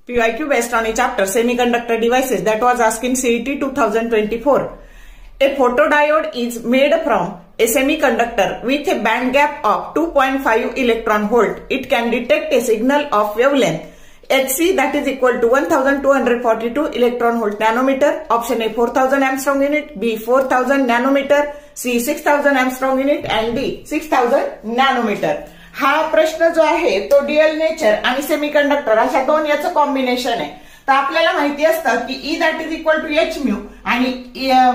PYQ based on a chapter Semiconductor Devices that was asked in CET 2024. A photodiode is made from a semiconductor with a band gap of 2.5 electron volt. It can detect a signal of wavelength Hc that is equal to 1242 electron volt nanometer. Option A 4000 Armstrong unit, B 4000 nanometer, C 6000 Armstrong unit and D 6000 nanometer. हा प्रश्न जो आहे तो Diehl nature आणि semiconductor अशा दोन याचं combination आहे. तर आपल्याला माहिती असतं की E that is equal to H mu आणि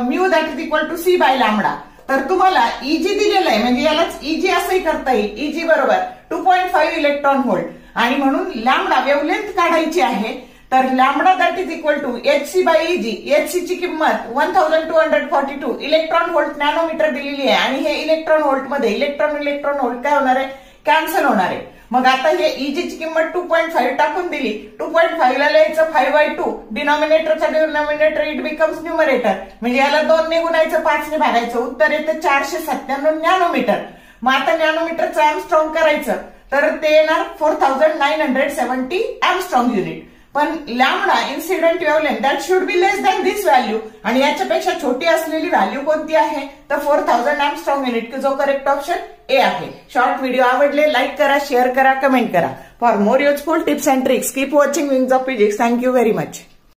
mu that is equal to C by lambda. तर तुम्हाला इजी दिलेलं आहे म्हणजे यालाच इजी असंही करता येईल. इजी बरोबर 2.5 इलेक्ट्रॉन व्होल्ट आणि म्हणून लॅम्बडा वेव्हलेंथ काढायची आहे. तर lambda that is equal to HC by E. HC ची किंमत 1242 इलेक्ट्रॉन व्होल्ट नॅनोमीटर दिलेली आहे आणि हे इलेक्ट्रॉन व्होल्ट मध्ये इलेक्ट्रॉन व्होल्ट काय होणार आहे, कॅन्सल होणार आहे. मग आता हे इजी ची किंमत 2.5 टाकून दिली. 2.5 ला लिहायचं 5/2 डिनॉमिनेटरचा डिनॉमिनेटर इट बिकम्स न्यूमरेटर म्हणजे याला 2 ने गुणायचं 5 ने भागायचं. उत्तर येतं 497 नॅनोमीटर. मग आता नॅनोमीटरचं आर्मस्ट्रॉंग करायचं तर ते येणार 4970 आर्मस्ट्रॉंग युनिट. पण lambda incident wavelength that should be less than this value आणि याच्यापेक्षा छोटी असलेली व्हॅल्यू कोणती आहे तर 4000 आर्मस्ट्रॉंग युनिट जो करेक्ट ऑप्शन ए आहे. शॉर्ट व्हिडिओ आवडले लाईक करा, शेअर करा, कमेंट करा. For more useful tips and tricks keep watching wings of physics. Thank you very much.